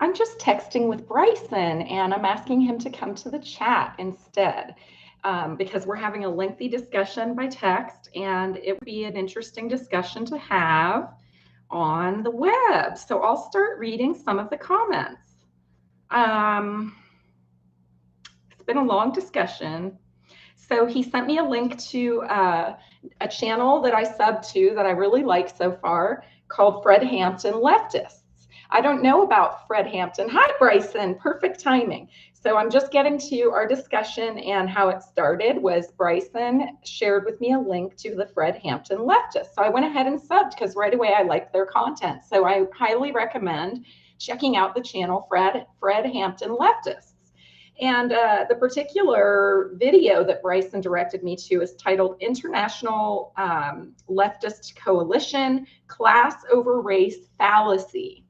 I'm just texting with Bryson and I'm asking him to come to the chat instead because we're having a lengthy discussion by text and it would be an interesting discussion to have on the web. So I'll start reading some of the comments. Um, it's been a long discussion. So he sent me a link to a channel that I sub to that I really like so far called Fred Hampton Leftists. I don't know about Fred Hampton. Hi, Bryson. Perfect timing. So I'm just getting to our discussion, and how it started was Bryson shared with me a link to the Fred Hampton Leftists. So I went ahead and subbed because right away I liked their content. So I highly recommend checking out the channel Fred Hampton Leftists. And the particular video that Bryson directed me to is titled International Leftist Coalition, Class Over Race Fallacy.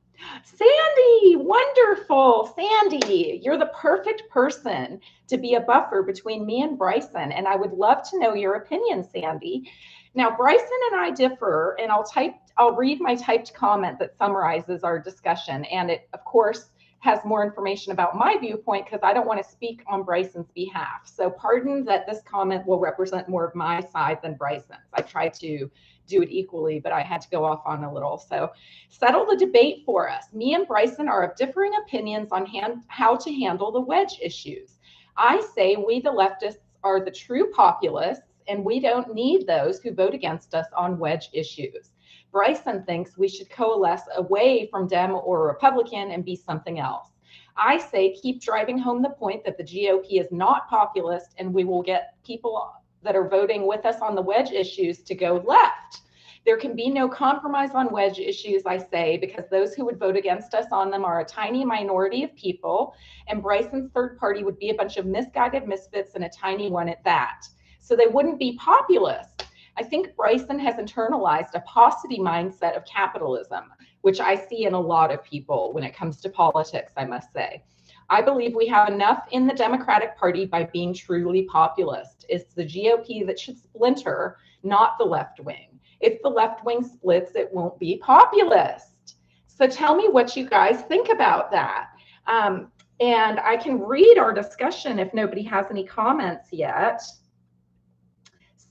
Sandy, wonderful. Sandy, you're the perfect person to be a buffer between me and Bryson. And I would love to know your opinion, Sandy. Now, Bryson and I differ, and I'll read my typed comment that summarizes our discussion. And it, of course, has more information about my viewpoint because I don't want to speak on Bryson's behalf. So pardon that this comment will represent more of my side than Bryson's. I tried to do it equally, but I had to go off on a little. So settle the debate for us. Me and Bryson are of differing opinions on how to handle the wedge issues. I say we, the leftists, are the true populists, and we don't need those who vote against us on wedge issues. Bryson thinks we should coalesce away from Dem or Republican and be something else. I say keep driving home the point that the GOP is not populist, and we will get people that are voting with us on the wedge issues to go left. There can be no compromise on wedge issues, I say, because those who would vote against us on them are a tiny minority of people, and Bryson's third party would be a bunch of misguided misfits and a tiny one at that. So they wouldn't be populist. I think Bryson has internalized a paucity mindset of capitalism, which I see in a lot of people when it comes to politics, I must say. I believe we have enough in the Democratic Party by being truly populist. It's the GOP that should splinter, not the left wing. If the left wing splits, it won't be populist. So tell me what you guys think about that. And I can read our discussion if nobody has any comments yet.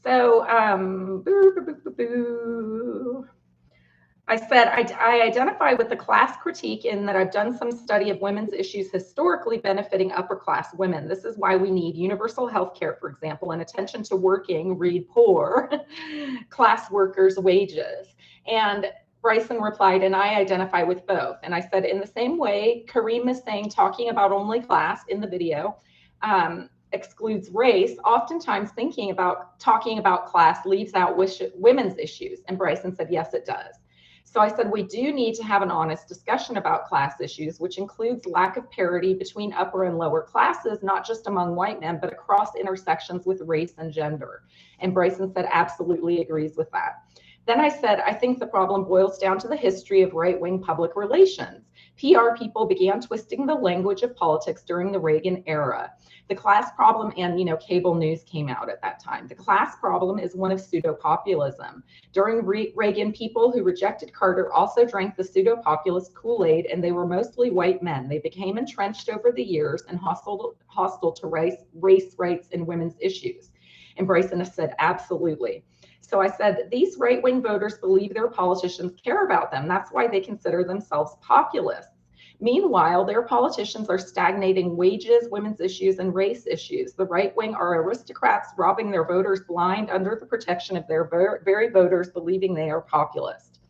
So, I said I identify with the class critique in that I've done some study of women's issues historically benefiting upper class women. This is why we need universal health care, for example, and attention to working, read poor, class workers' wages. And Bryson replied, and I identify with both. And I said, in the same way, Kareem is saying talking about only class in the video, excludes race, oftentimes talking about class leaves out women's issues. And Bryson said, yes, it does. So I said, we do need to have an honest discussion about class issues, which includes lack of parity between upper and lower classes, not just among white men, but across intersections with race and gender. And Bryson said, absolutely agrees with that. Then I said, I think the problem boils down to the history of right-wing public relations. PR people began twisting the language of politics during the Reagan era. The class problem, and cable news came out at that time. The class problem is one of pseudo-populism. During Reagan, people who rejected Carter also drank the pseudo-populist Kool-Aid, and they were mostly white men. They became entrenched over the years and hostile to race rights and women's issues. And Bryson said, absolutely. So I said, these right-wing voters believe their politicians care about them. That's why they consider themselves populists. Meanwhile, their politicians are stagnating wages, women's issues, and race issues. The right wing are aristocrats robbing their voters blind under the protection of their very voters, believing they are populist.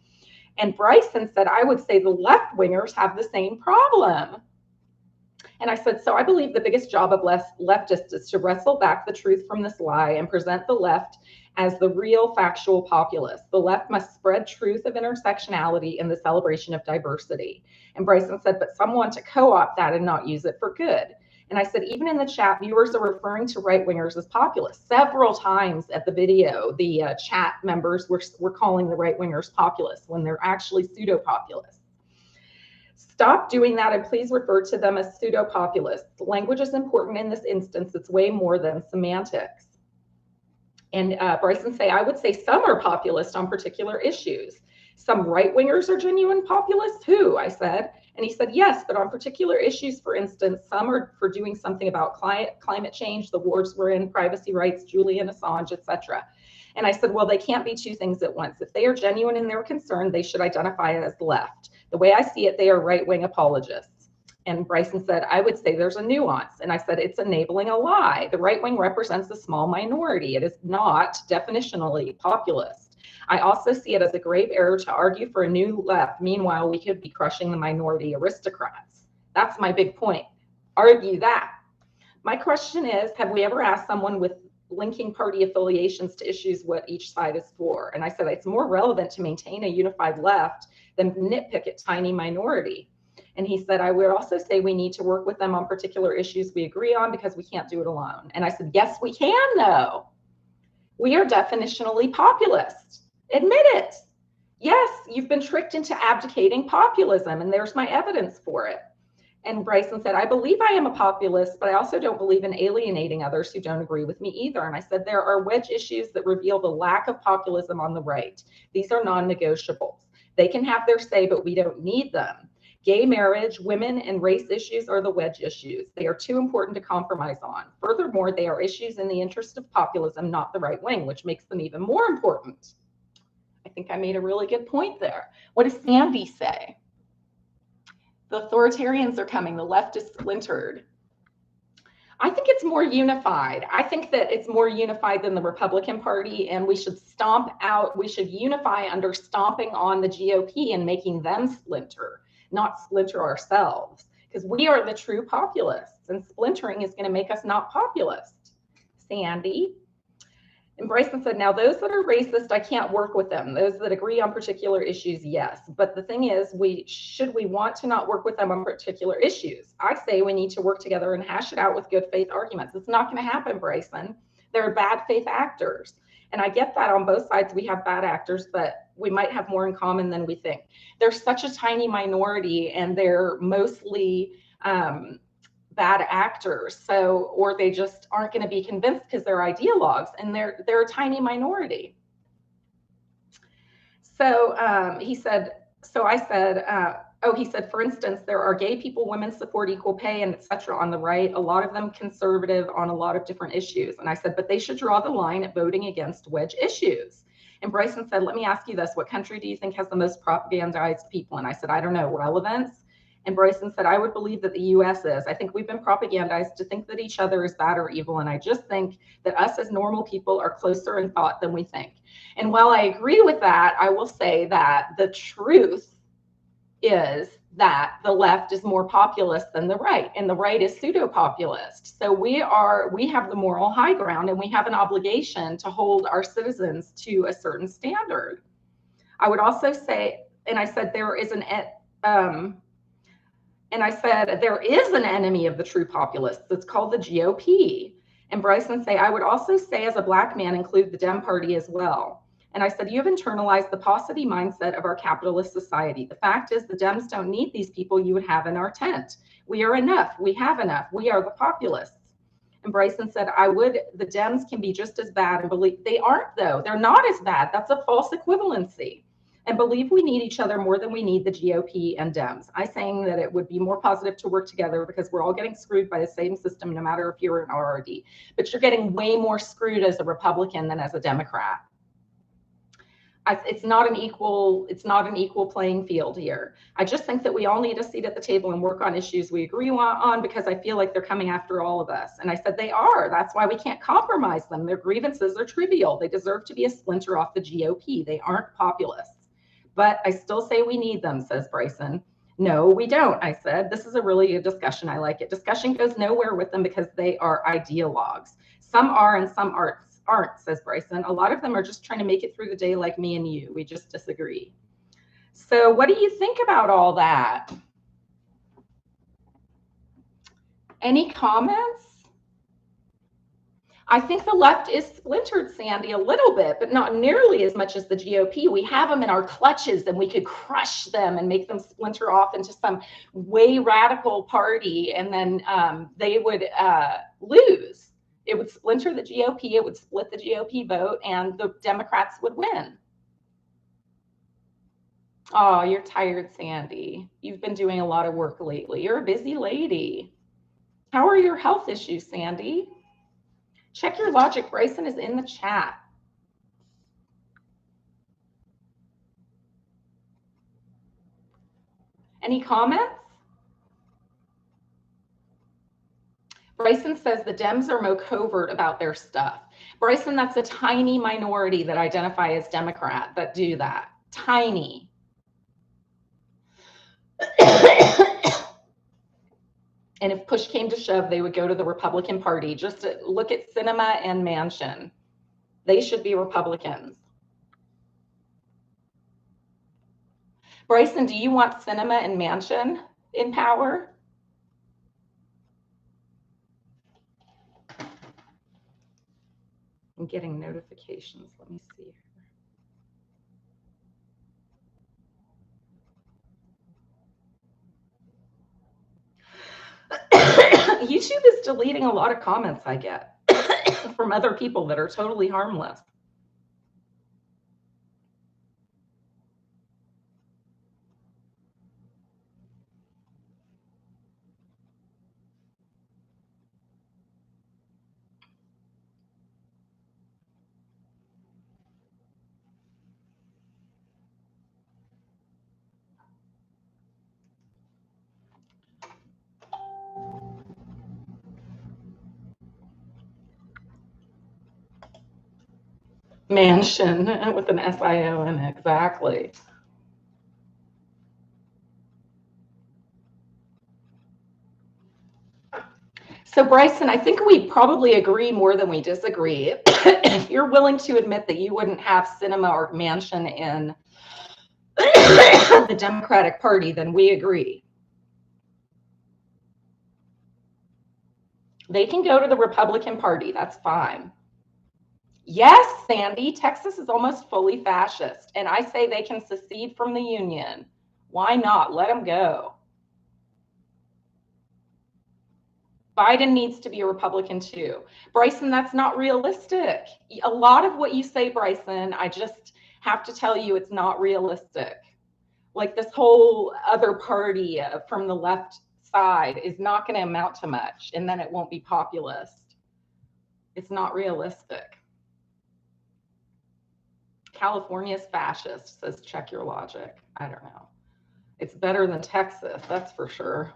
And Bryson said, I would say the left wingers have the same problem. And I said, so I believe the biggest job of leftists is to wrestle back the truth from this lie and present the left as the real factual populist. The left must spread truth of intersectionality and the celebration of diversity. And Bryson said, but some want to co-opt that and not use it for good. And I said, even in the chat, viewers are referring to right-wingers as populists. Several times at the video, the chat members were calling the right-wingers populists when they're actually pseudo-populists. Stop doing that and please refer to them as pseudo-populists. Language is important in this instance. It's way more than semantics. And Bryson say, I would say some are populist on particular issues. Some right-wingers are genuine populists. Who? I said. And he said, yes, but on particular issues, for instance, some are for doing something about climate change, the wars we're in, privacy rights, Julian Assange, etc. And I said, well, they can't be two things at once. If they are genuine in their concern, they should identify it as left. The way I see it, they are right-wing apologists. And Bryson said, I would say there's a nuance. And I said, it's enabling a lie. The right wing represents a small minority. It is not definitionally populist. I also see it as a grave error to argue for a new left. Meanwhile, we could be crushing the minority aristocrats. That's my big point. Argue that. My question is, have we ever asked someone with linking party affiliations to issues what each side is for? And I said, it's more relevant to maintain a unified left than nitpick at tiny minority. And he said, I would also say we need to work with them on particular issues we agree on because we can't do it alone. And I said, yes, we can, though. We are definitionally populist. Admit it. Yes, you've been tricked into abdicating populism, and there's my evidence for it. And Bryson said, I believe I am a populist, but I also don't believe in alienating others who don't agree with me either. And I said, there are wedge issues that reveal the lack of populism on the right. These are non-negotiables. They can have their say, but we don't need them. Gay marriage, women, and race issues are the wedge issues. They are too important to compromise on. Furthermore, they are issues in the interest of populism, not the right wing, which makes them even more important. I think I made a really good point there. What does Sandy say? The authoritarians are coming. The left is splintered. I think it's more unified. I think that it's more unified than the Republican Party, and we should unify under stomping on the GOP and making them splinter, not splinter ourselves, because we are the true populists, and splintering is going to make us not populist. Sandy. And Bryson said, now those that are racist, I can't work with them. Those that agree on particular issues, yes. But the thing is, we want to not work with them on particular issues? I say we need to work together and hash it out with good faith arguments. It's not going to happen, Bryson. They're bad faith actors. And I get that on both sides we have bad actors, but we might have more in common than we think. They're such a tiny minority, and they're mostly bad actors, or they just aren't going to be convinced because they're ideologues, and they're a tiny minority. So he said, he said, for instance, there are gay people, women support equal pay, and etc. on the right, a lot of them conservative on a lot of different issues. And I said, but they should draw the line at voting against wedge issues. And Bryson said, let me ask you this, what country do you think has the most propagandized people? And I said, I don't know, relevance? And Bryson said, I would believe that the US is. I think we've been propagandized to think that each other is bad or evil. And I just think that us as normal people are closer in thought than we think. And while I agree with that, I will say that the truth is that the left is more populist than the right, and the right is pseudo-populist. So we have the moral high ground, and we have an obligation to hold our citizens to a certain standard. I would also say, and I said there is an enemy of the true populists. It's called the GOP. And Bryson say, I would also say as a Black man, include the Dem Party as well. And I said, you have internalized the paucity mindset of our capitalist society. The fact is the Dems don't need these people you would have in our tent. We are enough. We have enough. We are the populists. And Bryson said, the Dems can be just as bad, and believe they aren't, though. They're not as bad. That's a false equivalency. And believe we need each other more than we need the GOP and Dems. I'm saying that it would be more positive to work together because we're all getting screwed by the same system, no matter if you're an RRD. But you're getting way more screwed as a Republican than as a Democrat. It's not an equal playing field here. I just think that we all need a seat at the table and work on issues we agree on, because I feel like they're coming after all of us. And I said they are. That's why we can't compromise them. Their grievances are trivial. They deserve to be a splinter off the GOP. They aren't populists. But I still say we need them, says Bryson. No, we don't, I said. This is a really good discussion. I like it. Discussion goes nowhere with them because they are ideologues. Some are and some aren't, says Bryson. A lot of them are just trying to make it through the day like me and you. We just disagree. So what do you think about all that? Any comments? I think the left is splintered, Sandy, a little bit, but not nearly as much as the GOP. We have them in our clutches, and we could crush them and make them splinter off into some way radical party, and then they would lose. It would splinter the GOP, it would split the GOP vote, and the Democrats would win. Oh, you're tired, Sandy. You've been doing a lot of work lately. You're a busy lady. How are your health issues, Sandy? Check your logic. Bryson is in the chat. Any comments? Bryson says the Dems are more covert about their stuff. Bryson, that's a tiny minority that identify as Democrat that do that. Tiny. And if push came to shove, they would go to the Republican Party. Just to look at Sinema and Manchin. They should be Republicans. Bryson, do you want Sinema and Manchin in power? I'm getting notifications. Let me see. YouTube is deleting a lot of comments I get from other people that are totally harmless. Mansion with an SIO in it, exactly. So Bryson, I think we probably agree more than we disagree. If you're willing to admit that you wouldn't have Sinema or Manchin in the Democratic Party, then we agree. They can go to the Republican Party, that's fine. Yes, Sandy, Texas is almost fully fascist, and I say they can secede from the Union. Why not? Let them go. Biden needs to be a Republican too. Bryson, that's not realistic. A lot of what you say, Bryson, I just have to tell you it's not realistic. Like this whole other party from the left side is not going to amount to much, and then it won't be populist. It's not realistic. California's fascist, says check your logic. I don't know. It's better than Texas, that's for sure.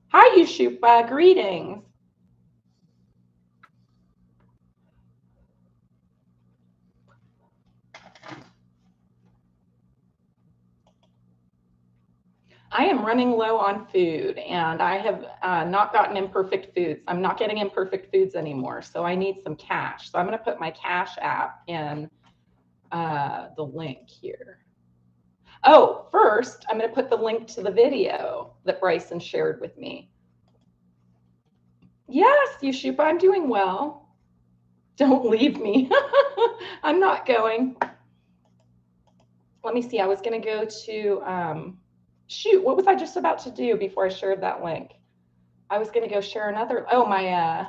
Hi, Yushupa. Greetings. I am running low on food, and I have not gotten imperfect foods. I'm not getting imperfect foods anymore, so I need some cash. So I'm going to put my Cash app in the link here. Oh, first, I'm going to put the link to the video that Bryson shared with me. Yes, Yushupa, I'm doing well. Don't leave me. I'm not going. Let me see. I was going to go to, shoot, what was I just about to do before I shared that link? I was going to go share another, oh, my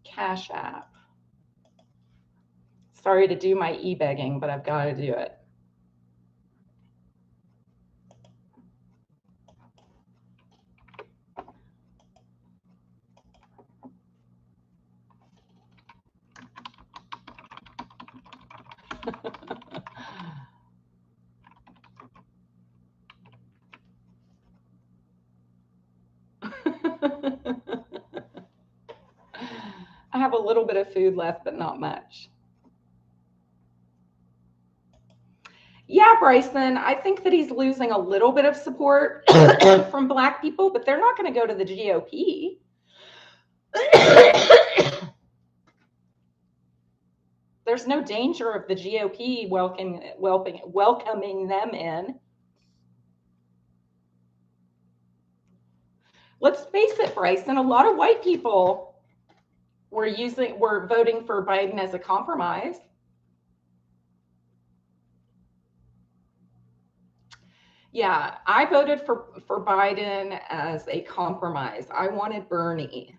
Cash app. Sorry to do my e-begging, but I've got to do it. I have a little bit of food left, but not much. Yeah, Bryson, I think that he's losing a little bit of support from Black people, but they're not going to go to the GOP. There's no danger of the GOP welcoming them in. Let's face it, Bryson, a lot of white people were voting for Biden as a compromise. Yeah, I voted for Biden as a compromise. I wanted Bernie.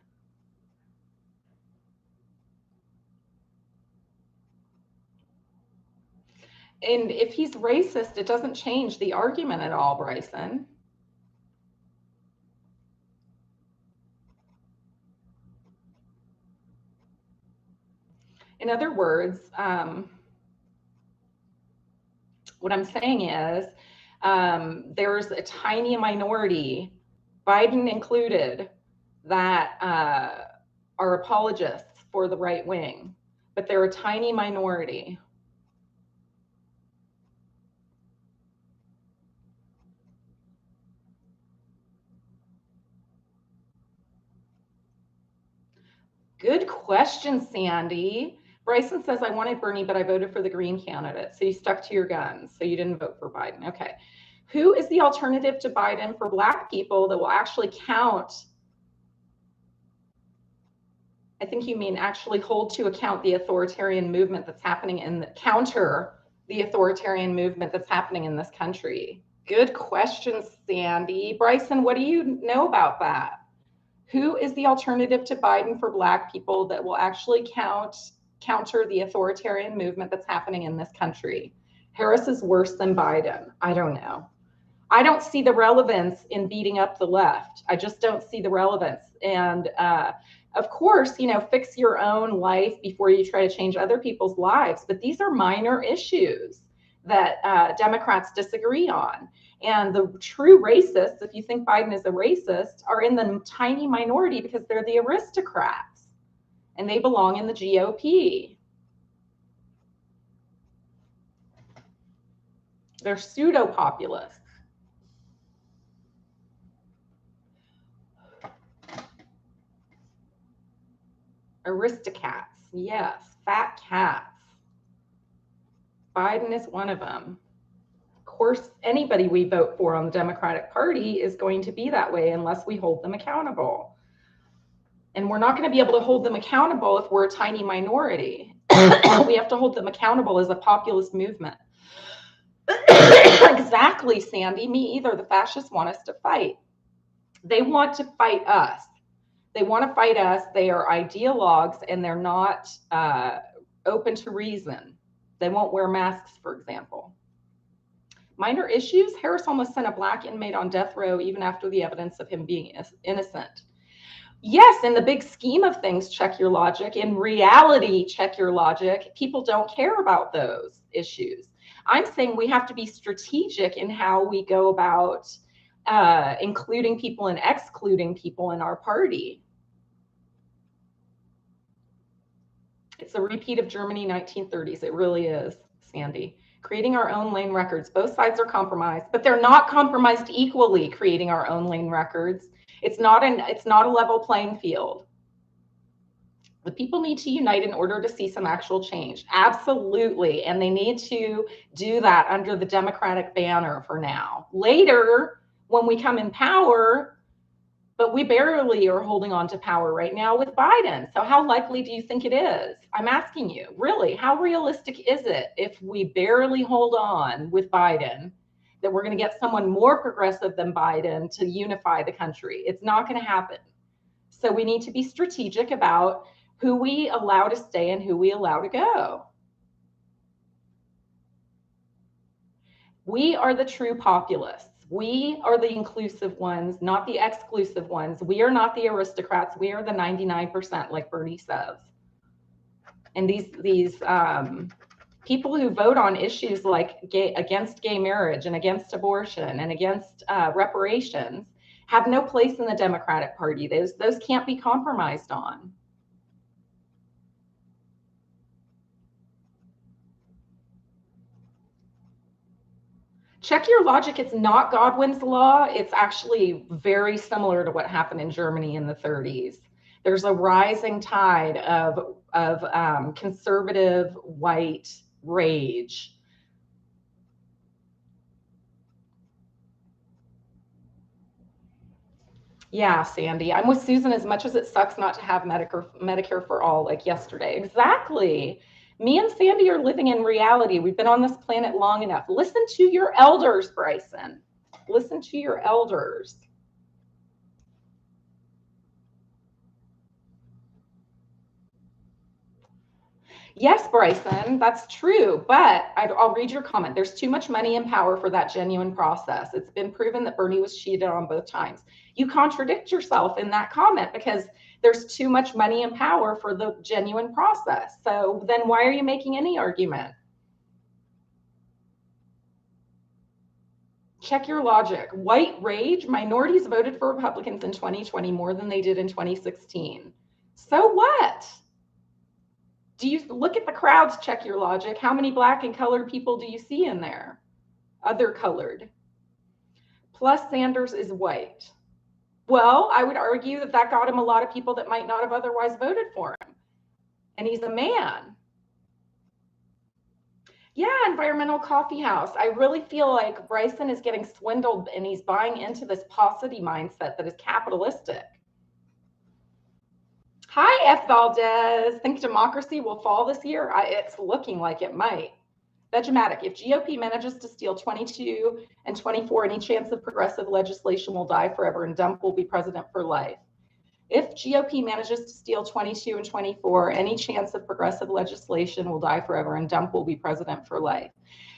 And if he's racist, it doesn't change the argument at all, Bryson. In other words, what I'm saying is there's a tiny minority, Biden included, that are apologists for the right wing, but they're a tiny minority. Good question, Sandy. Bryson says, I wanted Bernie, but I voted for the Green candidate. So you stuck to your guns. So you didn't vote for Biden. Okay. Who is the alternative to Biden for Black people that will actually count? I think you mean actually hold to account the authoritarian movement that's happening in the counter the authoritarian movement that's happening in this country. Good question, Sandy. Bryson, what do you know about that? Who is the alternative to Biden for Black people that will actually counter the authoritarian movement that's happening in this country? Harris is worse than Biden. I don't know. I don't see the relevance in beating up the left. I just don't see the relevance. And of course, fix your own life before you try to change other people's lives. But these are minor issues that Democrats disagree on. And the true racists, if you think Biden is a racist, are in the tiny minority because they're the aristocrats and they belong in the GOP. They're pseudo-populists. Aristocrats, yes, fat cats. Biden is one of them. Of course, anybody we vote for on the Democratic Party is going to be that way unless we hold them accountable. And we're not going to be able to hold them accountable if we're a tiny minority. We have to hold them accountable as a populist movement. Exactly, Sandy. Me either. The fascists want us to fight. They want to fight us. They want to fight us. They are ideologues and they're not open to reason. They won't wear masks, for example. Minor issues. Harris almost sent a Black inmate on death row even after the evidence of him being innocent. Yes, in the big scheme of things, check your logic. In reality, check your logic. People don't care about those issues. I'm saying we have to be strategic in how we go about including people and excluding people in our party. It's a repeat of Germany 1930s. It really is, Sandy. Creating our own lane records. Both sides are compromised, but they're not compromised equally, creating our own lane records. It's not a level playing field. The people need to unite in order to see some actual change. Absolutely. And they need to do that under the Democratic banner for now. Later, when we come in power, but we barely are holding on to power right now with Biden. So how likely do you think it is? I'm asking you, really, how realistic is it if we barely hold on with Biden that we're going to get someone more progressive than Biden to unify the country? It's not going to happen. So we need to be strategic about who we allow to stay and who we allow to go. We are the true populists. We are the inclusive ones, not the exclusive ones. We are not the aristocrats. We are the 99%, like Bernie says. And these people who vote on issues like against gay marriage and against abortion and against reparations have no place in the Democratic Party. Those can't be compromised on. Check your logic. It's not Godwin's law. It's actually very similar to what happened in Germany in the 30s. There's a rising tide of conservative white rage. Yeah, Sandy, I'm with Susan. As much as it sucks not to have Medicare for all, like yesterday. Exactly. Me and Sandy are living in reality. We've been on this planet long enough. Listen to your elders, Bryson. Listen to your elders. Yes, Bryson, that's true, but I'll read your comment. There's too much money and power for that genuine process. It's been proven that Bernie was cheated on both times. You contradict yourself in that comment because there's too much money and power for the genuine process. So then why are you making any argument? Check your logic. White rage, minorities voted for Republicans in 2020 more than they did in 2016. So what? Do you look at the crowds, check your logic? How many black and colored people do you see in there? Other colored. Plus Sanders is white. Well, I would argue that that got him a lot of people that might not have otherwise voted for him. And he's a man. Yeah, environmental coffee house. I really feel like Bryson is getting swindled and he's buying into this paucity mindset that is capitalistic. Hi, F. Valdez. Think democracy will fall this year? It's looking like it might. Vegematic. If GOP manages to steal 22 and 24, any chance of progressive legislation will die forever and Dump will be president for life. If GOP manages to steal 22 and 24, any chance of progressive legislation will die forever and Dump will be president for life.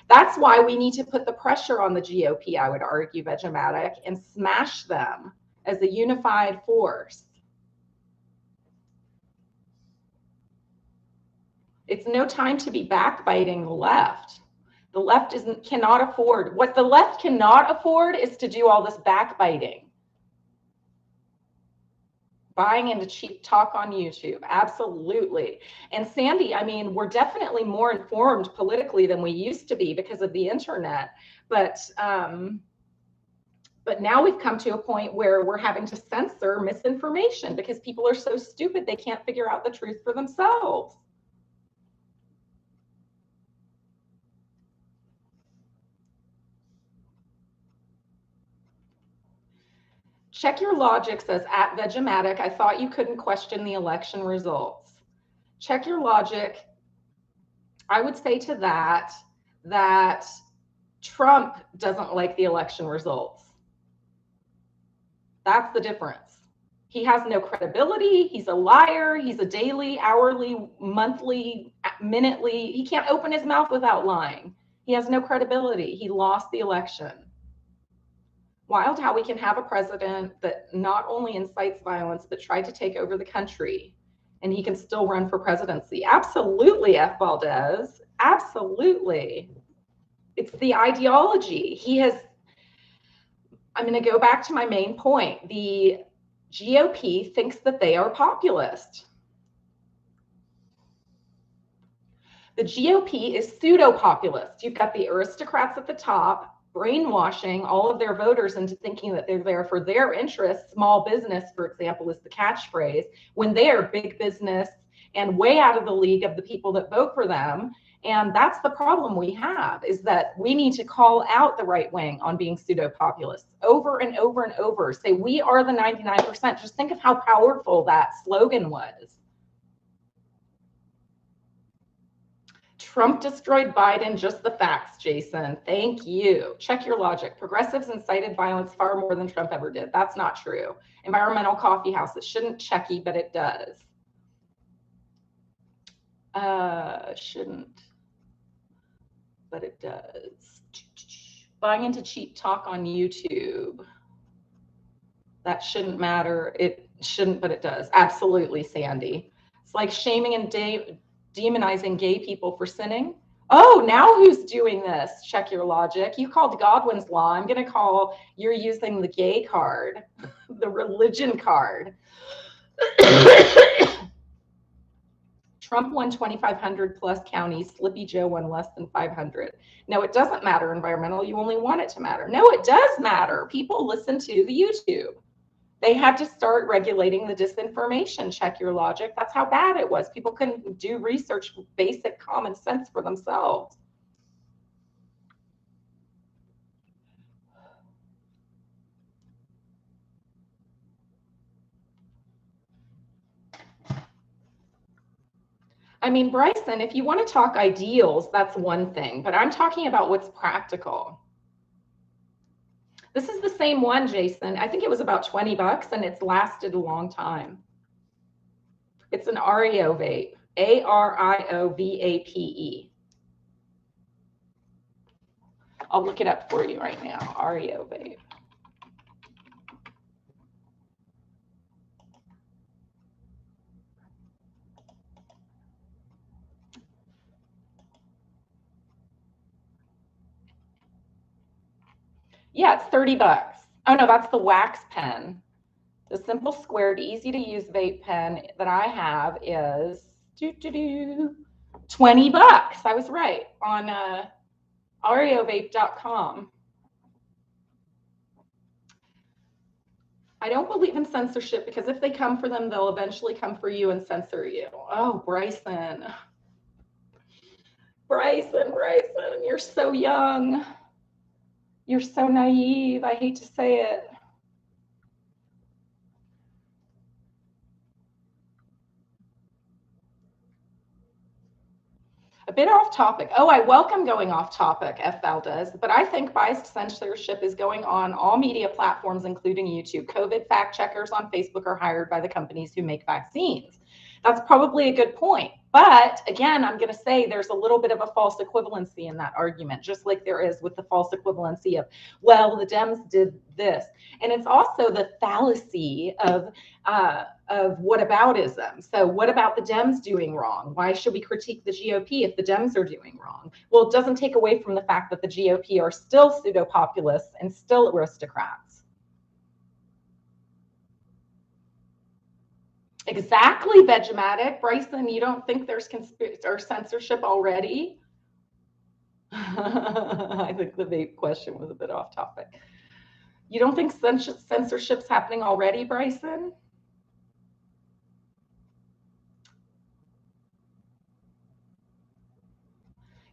That's why we need to put the pressure on the GOP, I would argue, Vegematic, and smash them as a unified force. It's no time to be backbiting the left. The left cannot afford. What the left cannot afford is to do all this backbiting. Buying into cheap talk on YouTube. Absolutely. And Sandy, I mean, we're definitely more informed politically than we used to be because of the internet. But now we've come to a point where we're having to censor misinformation because people are so stupid they can't figure out the truth for themselves. Check your logic, says at Vegematic. I thought you couldn't question the election results. Check your logic. I would say to that Trump doesn't like the election results. That's the difference. He has no credibility. He's a liar. He's a daily, hourly, monthly, minutely. He can't open his mouth without lying. He has no credibility. He lost the election. Wild how we can have a president that not only incites violence, but tried to take over the country, and he can still run for presidency. Absolutely, F. Valdez. Absolutely. It's the ideology. I'm going to go back to my main point. The GOP thinks that they are populist. The GOP is pseudo-populist. You've got the aristocrats at the top brainwashing all of their voters into thinking that they're there for their interests. Small business, for example, is the catchphrase, when they are big business and way out of the league of the people that vote for them. And that's the problem we have, is that we need to call out the right wing on being pseudo-populists over and over and over. Say, we are the 99%. Just think of how powerful that slogan was. Trump destroyed Biden, just the facts, Jason. Thank you. Check your logic. Progressives incited violence far more than Trump ever did. That's not true. Environmental coffee house. It shouldn't checky, but it does. Shouldn't, but it does. Buying into cheap talk on YouTube. That shouldn't matter. It shouldn't, but it does. Absolutely, Sandy. It's like shaming and demonizing gay people for sinning. Oh, now who's doing this? Check your logic. You called Godwin's law. I'm going to call you're using the gay card, the religion card. Trump won 2,500 plus counties. Slippy Joe won less than 500. No, it doesn't matter, environmental. You only want it to matter. No, it does matter. People listen to the YouTube. They had to start regulating the disinformation. Check your logic. That's how bad it was. People couldn't do research, basic common sense for themselves. I mean, Bryson, if you want to talk ideals, that's one thing, but I'm talking about what's practical. This is the same one, Jason. I think it was about 20 bucks and it's lasted a long time. It's an Oreo vape. Ariovape. I'll look it up for you right now. Ariovape. Yeah, it's 30 bucks. Oh no, that's the wax pen. The simple squared, easy to use vape pen that I have is 20 bucks. I was right on ariovape.com. I don't believe in censorship because if they come for them, they'll eventually come for you and censor you. Oh, Bryson. Bryson, you're so young. You're so naive. I hate to say it. A bit off topic. Oh, I welcome going off topic, F. Valdez, but I think biased censorship is going on all media platforms, including YouTube. COVID fact checkers on Facebook are hired by the companies who make vaccines. That's probably a good point. But again, I'm going to say there's a little bit of a false equivalency in that argument, just like there is with the false equivalency of, well, the Dems did this. And it's also the fallacy of whataboutism. So what about the Dems doing wrong? Why should we critique the GOP if the Dems are doing wrong? Well, it doesn't take away from the fact that the GOP are still pseudo-populists and still aristocrats. Exactly, Vegematic. Bryson, you don't think there's or censorship already? I think the vape question was a bit off topic. You don't think censorship's happening already, Bryson?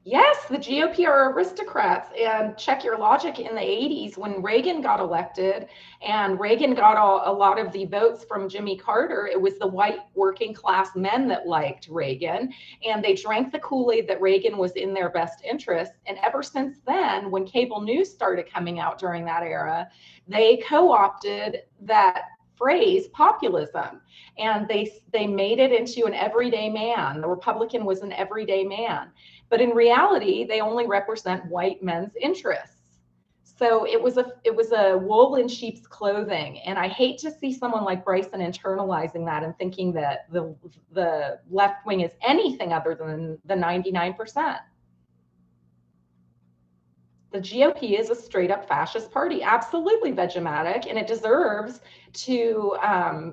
Yes, the GOP are aristocrats. And check your logic in the 80s when Reagan got elected and Reagan got a lot of the votes from Jimmy Carter. It was the white working class men that liked Reagan, and they drank the Kool-Aid that Reagan was in their best interest. And ever since then, when cable news started coming out during that era, they co-opted that phrase populism, and they made it into an everyday man. The Republican was an everyday man. But in reality, they only represent white men's interests. So it was a wool in sheep's clothing. And I hate to see someone like Bryson internalizing that and thinking that the left wing is anything other than the 99%. The GOP is a straight up fascist party. Absolutely, Vegematic. And it deserves to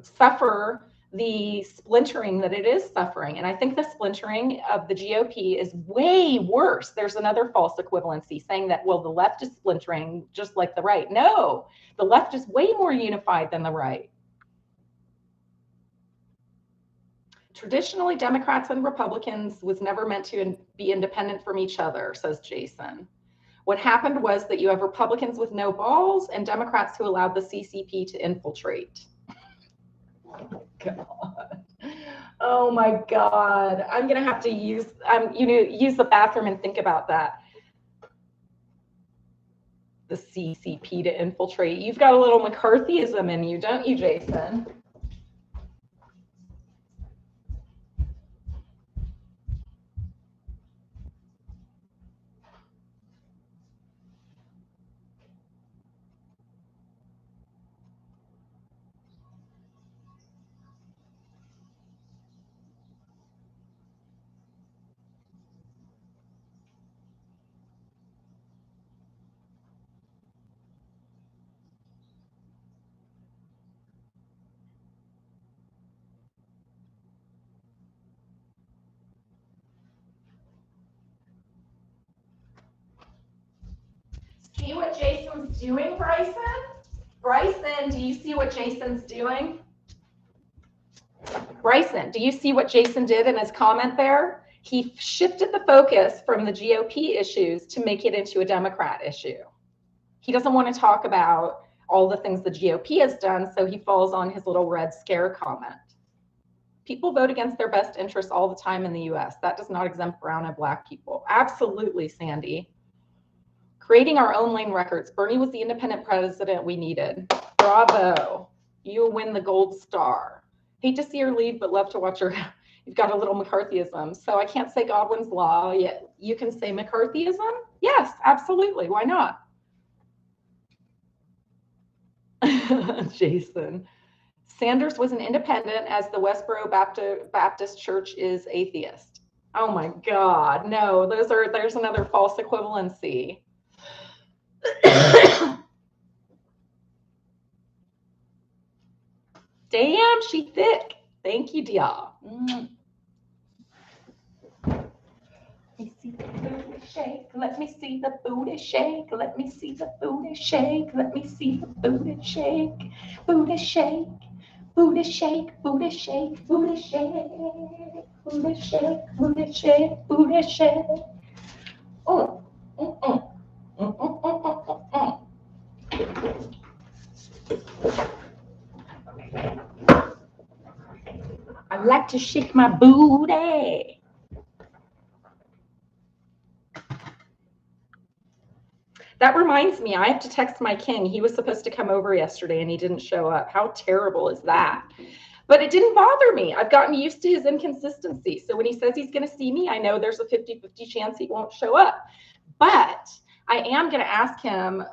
suffer the splintering that it is suffering. And I think the splintering of the GOP is way worse. There's another false equivalency saying that, well, the left is splintering just like the right. No, the left is way more unified than the right. Traditionally, Democrats and Republicans was never meant to be independent from each other, says Jason. What happened was that you have Republicans with no balls and Democrats who allowed the CCP to infiltrate. God. Oh my God. I'm gonna have to use use the bathroom and think about that. The CCP to infiltrate. You've got a little McCarthyism in you, don't you, Jason? See what Jason's doing, Bryson? Bryson, do you see what Jason's doing? Bryson, do you see what Jason did in his comment there? He shifted the focus from the GOP issues to make it into a Democrat issue. He doesn't want to talk about all the things the GOP has done, so he falls on his little Red Scare comment. People vote against their best interests all the time in the US. That does not exempt brown and black people. Absolutely, Sandy. Creating our own lane records. Bernie was the independent president we needed. Bravo. You win the gold star. Hate to see her leave, but love to watch her. You've got a little McCarthyism. So I can't say Godwin's law yet. You can say McCarthyism? Yes, absolutely. Why not? Jason. Sanders was an independent as the Westboro Baptist Church is atheist. Oh my God, no, there's another false equivalency. Damn, she thick. Thank you, dear. Let me see the booty shake. Let me see the booty shake. Let me see the booty shake. Let me see the booty shake. Booty shake. Booty shake. Booty shake. Booty shake. Booty shake. Booty shake. Booty shake. Oh. I like to shake my booty. That reminds me, I have to text my king. He was supposed to come over yesterday and he didn't show up. How terrible is that? But it didn't bother me. I've gotten used to his inconsistency. So when he says he's going to see me, I know there's a 50-50 chance he won't show up. But I am going to ask him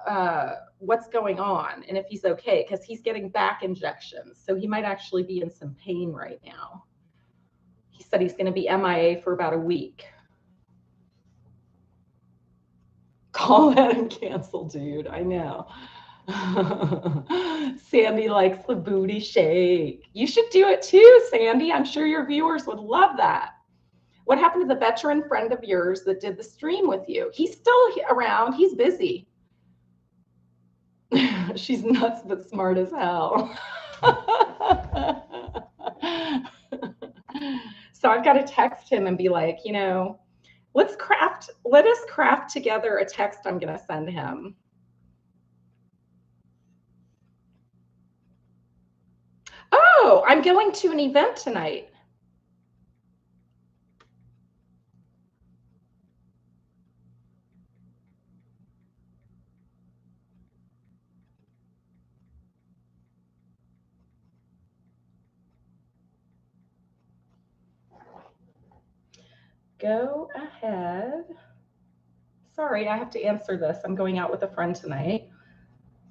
what's going on and if he's okay, because he's getting back injections. So he might actually be in some pain right now. He said he's going to be MIA for about a week. Call that and cancel, dude. I know. Sandy likes the booty shake. You should do it too, Sandy. I'm sure your viewers would love that. What happened to the veteran friend of yours that did the stream with you? He's still around. He's busy. She's nuts but smart as hell. So I've got to text him and be like, you know, let us craft together a text I'm going to send him. Oh, I'm going to an event tonight. Go ahead. Sorry, I have to answer this. I'm going out with a friend tonight.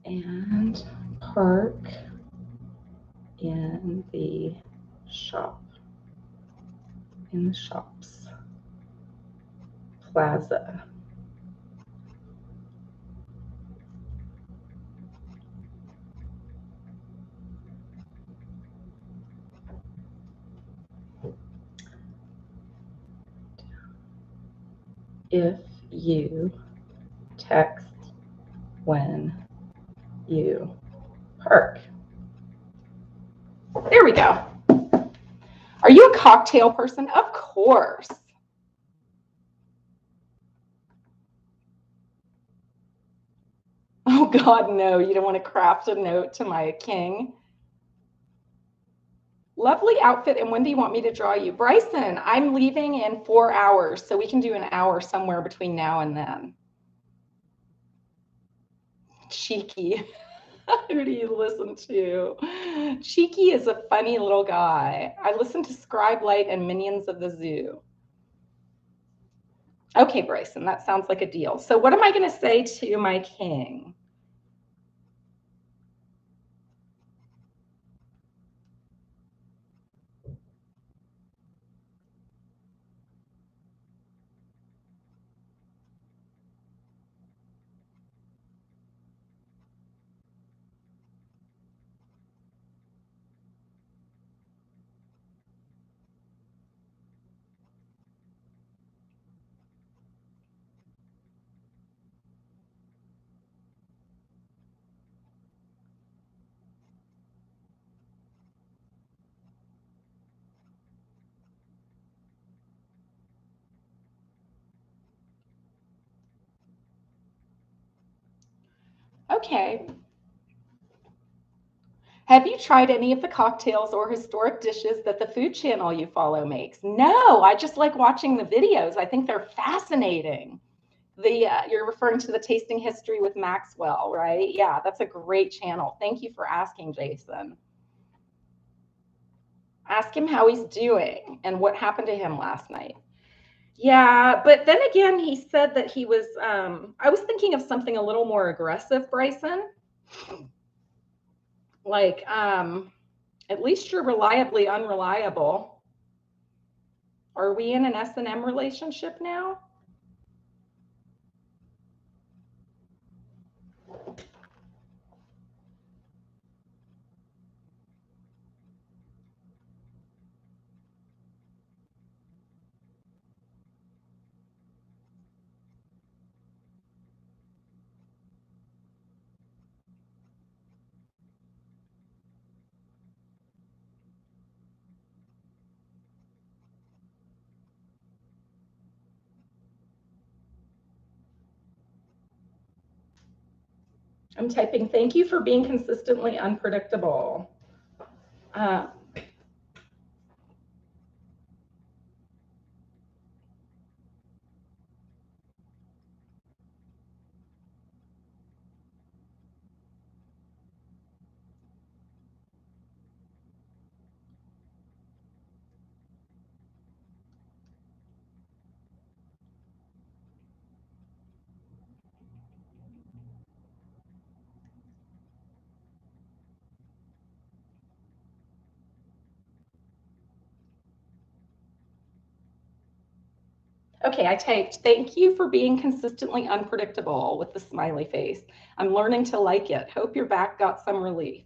And park in the shop. In the shops. Plaza. If you text when you park. There we go. Are you a cocktail person? Of course. Oh God, no, you don't want to craft a note to my king. Lovely outfit. And when do you want me to draw you? Bryson, I'm leaving in 4 hours, so we can do an hour somewhere between now and then. Cheeky. Who do you listen to? Cheeky is a funny little guy. I listen to Scribe Light and Minions of the Zoo. Okay, Bryson, that sounds like a deal. So what am I going to say to my king? Okay. Have you tried any of the cocktails or historic dishes that the food channel you follow makes? No, I just like watching the videos. I think they're fascinating. You're referring to the Tasting History with Maxwell, right? Yeah, that's a great channel. Thank you for asking, Jason. Ask him how he's doing and what happened to him last night. Yeah, but then again, he said that he was, I was thinking of something a little more aggressive, Bryson. Like, at least you're reliably unreliable. Are we in an S&M relationship now? I'm typing, thank you for being consistently unpredictable. Okay, I typed, thank you for being consistently unpredictable with the smiley face. I'm learning to like it. Hope your back got some relief.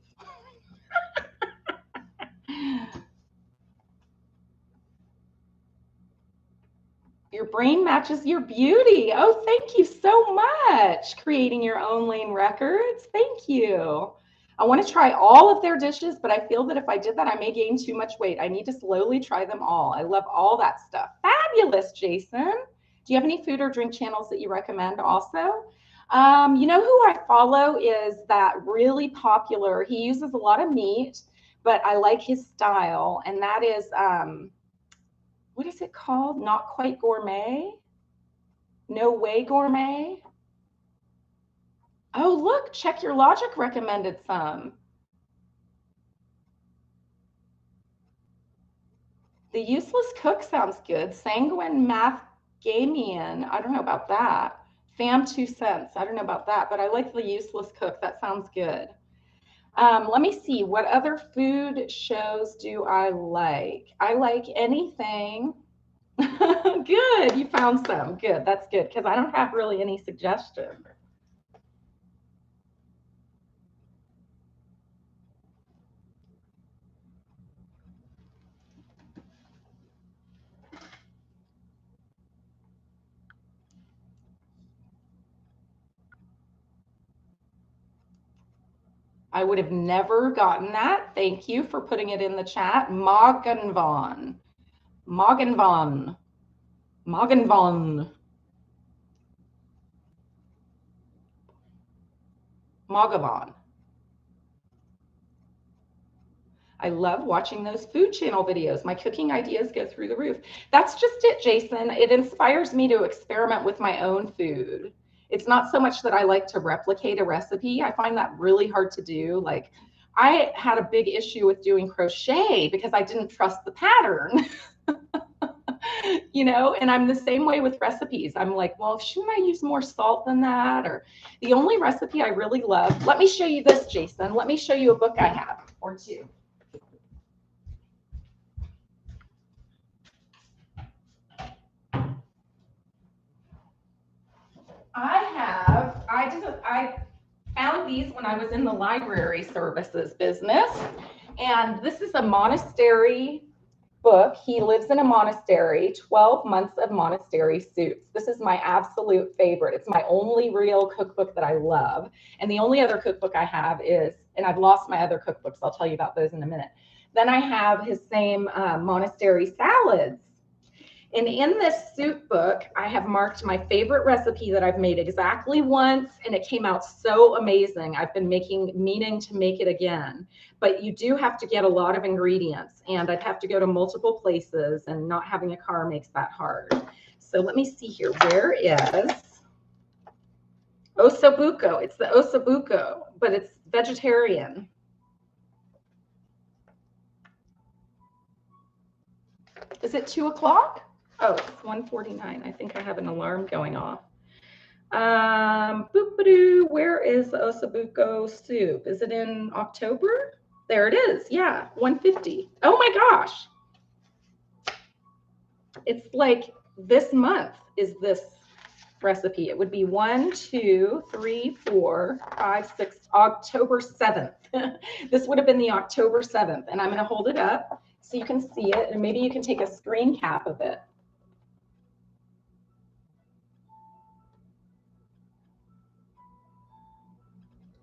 Your brain matches your beauty. Oh, thank you so much. Creating your own lane records. Thank you. I want to try all of their dishes, but I feel that if I did that, I may gain too much weight. I need to slowly try them all. I love all that stuff. Fabulous, Jason. Do you have any food or drink channels that you recommend also? You know who I follow is that really popular, he uses a lot of meat, but I like his style, and that is, what is it called? Not Quite Gourmet? No Way Gourmet? Oh, look, Check Your Logic recommended some. The Useless Cook sounds good. Sanguine Mathgamian, I don't know about that. Fam 2 cents, I don't know about that, but I like The Useless Cook. That sounds good. Let me see, what other food shows do I like? I like anything. Good, you found some. Good, that's good, because I don't have really any suggestions. I would have never gotten that. Thank you for putting it in the chat. Morgenvon. Morgenvon. Morgenvon. Mogavon. I love watching those food channel videos. My cooking ideas go through the roof. That's just it, Jason. It inspires me to experiment with my own food. It's not so much that I like to replicate a recipe. I find that really hard to do. Like, I had a big issue with doing crochet because I didn't trust the pattern. You know, and I'm the same way with recipes. I'm like, well, shouldn't I use more salt than that? Or the only recipe I really love, let me show you this, Jason. Let me show you a book I have or two. I found these when I was in the library services business. And this is a monastery book. He lives in a monastery, 12 months of monastery suits. This is my absolute favorite. It's my only real cookbook that I love. And the only other cookbook I have is, and I've lost my other cookbooks. I'll tell you about those in a minute. Then I have his same monastery salads. And in this soup book, I have marked my favorite recipe that I've made exactly once, and it came out so amazing. I've been meaning to make it again. But you do have to get a lot of ingredients, and I'd have to go to multiple places, and not having a car makes that hard. So let me see here. Where is Osobuco? It's the Osobuco, but it's vegetarian. Is it 2 o'clock? Oh, it's 1:49. I think I have an alarm going off. Boop-a-doo, where is the Osobuco soup? Is it in October? There it is. Yeah, 150. Oh my gosh. It's like this month is this recipe. It would be 1, 2, 3, 4, 5, 6, October 7th. This would have been the October 7th. And I'm going to hold it up so you can see it. And maybe you can take a screen cap of it.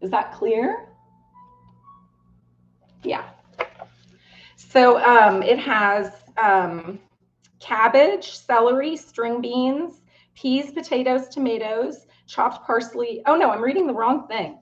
Is that clear? Yeah. So it has cabbage, celery, string beans, peas, potatoes, tomatoes, chopped parsley. Oh no, I'm reading the wrong thing.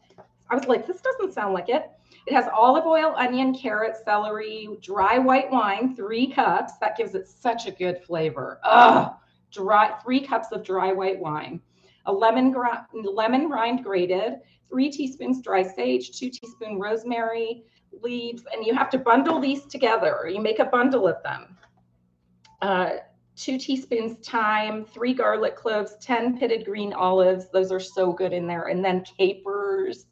I was like, this doesn't sound like it. It has olive oil, onion, carrot, celery, dry white wine, 3 cups. That gives it such a good flavor. Ugh, 3 cups of dry white wine, a lemon rind grated, 3 teaspoons dry sage, 2 teaspoons rosemary leaves, and you have to bundle these together. You make a bundle of them. 2 teaspoons thyme, 3 garlic cloves, 10 pitted green olives. Those are so good in there. And then capers,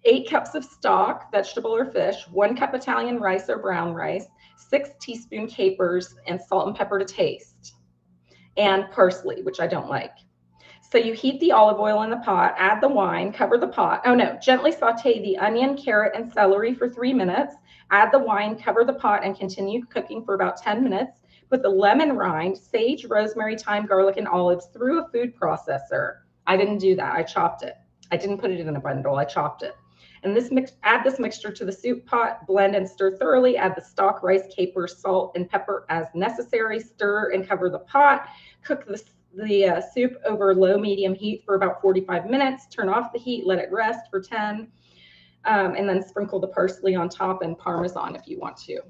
8 cups of stock, vegetable or fish, 1 cup Italian rice or brown rice, 6 teaspoon capers, and salt and pepper to taste, and parsley, which I don't like. So you heat the olive oil in the pot, add the wine, cover the pot. Oh no, gently saute the onion, carrot, and celery for 3 minutes. Add the wine, cover the pot, and continue cooking for about 10 minutes. Put the lemon rind, sage, rosemary, thyme, garlic, and olives through a food processor. I didn't do that. I chopped it. I didn't put it in a bundle. I chopped it. And add this mixture to the soup pot, blend and stir thoroughly. Add the stock, rice, capers, salt, and pepper as necessary. Stir and cover the pot. Cook the soup over low-medium heat for about 45 minutes. Turn off the heat, let it rest for 10, and then sprinkle the parsley on top and Parmesan if you want to.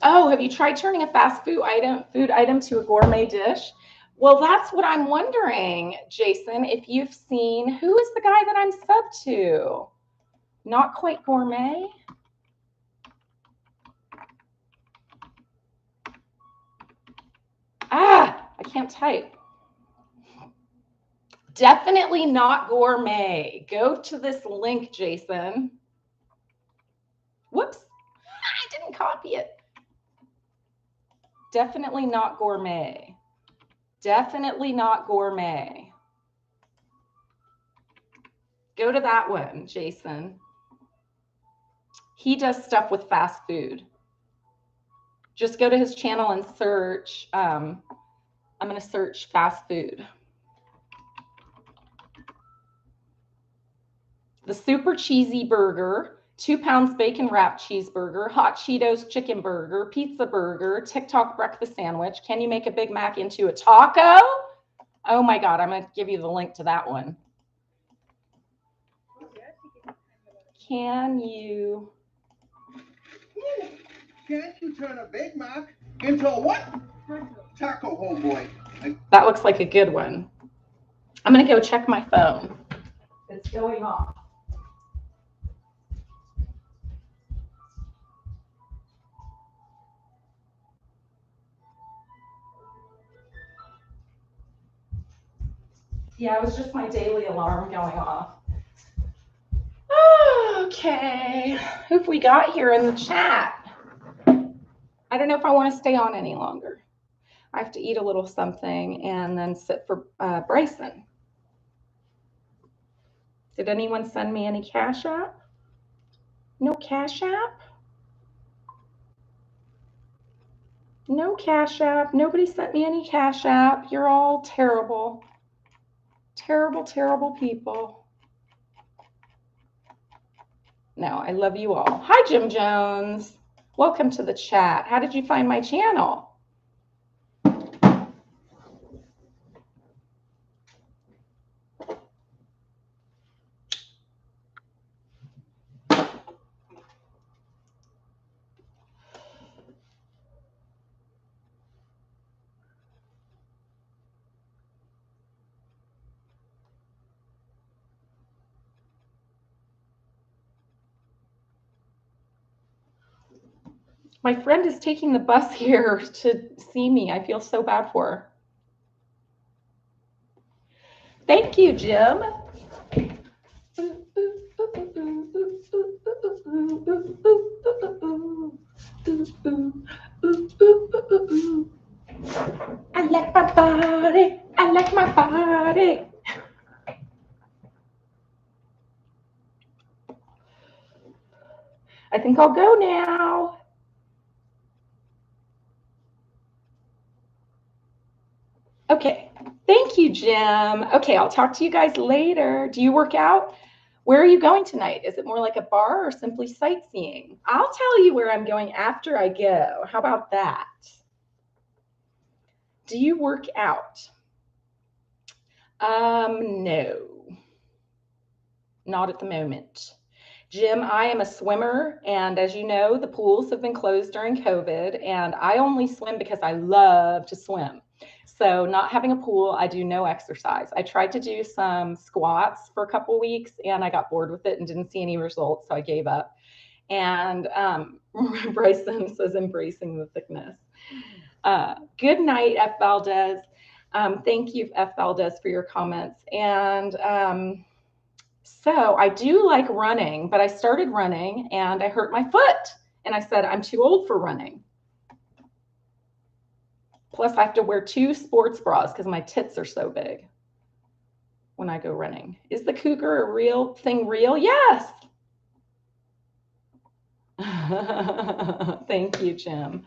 Oh, have you tried turning a fast food item to a gourmet dish? Well, that's what I'm wondering, Jason, if you've seen, who is the guy that I'm sub to? Not quite gourmet? I can't type. Definitely not gourmet. Go to this link, Jason. Whoops, I didn't copy it. Definitely not gourmet. Definitely not gourmet. Go to that one, Jason. He does stuff with fast food. Just go to his channel and search. I'm going to search fast food. The super cheesy burger, 2 pounds bacon wrapped cheeseburger, hot Cheetos chicken burger, pizza burger, TikTok breakfast sandwich. Can you make a Big Mac into a taco? Oh my God, I'm going to give you the link to that one. Can you turn a Big Mac into a what? Taco, homeboy. That looks like a good one. I'm going to go check my phone. It's going off. Yeah, it was just my daily alarm going off. Okay, who have we got here in the chat? I don't know if I want to stay on any longer. I have to eat a little something and then sit for Bryson. Did anyone send me any Cash App? No Cash App? No Cash App. Nobody sent me any Cash App. You're all terrible. Terrible, terrible people. No, I love you all. Hi, Jim Jones. Welcome to the chat. How did you find my channel? My friend is taking the bus here to see me. I feel so bad for her. Thank you, Jim. I like my body. I like my body. I think I'll go now. Okay. Thank you, Jim. Okay, I'll talk to you guys later. Do you work out? Where are you going tonight? Is it more like a bar or simply sightseeing? I'll tell you where I'm going after I go. How about that? Do you work out? No, not at the moment. Jim, I am a swimmer, and as you know, the pools have been closed during COVID, and I only swim because I love to swim. So not having a pool, I do no exercise. I tried to do some squats for a couple weeks, and I got bored with it and didn't see any results, so I gave up. And Bryson says, embracing the thickness. Good night, F. Valdez. Thank you, F. Valdez, for your comments. And so I do like running, but I started running and I hurt my foot. And I said, I'm too old for running. Plus, I have to wear 2 sports bras because my tits are so big when I go running. Is the cougar a real thing real? Yes. Thank you, Jim.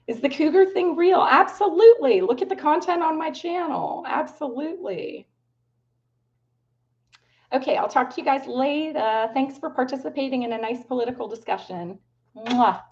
Is the cougar thing real? Absolutely. Look at the content on my channel. Absolutely. Okay, I'll talk to you guys later. Thanks for participating in a nice political discussion. Mwah.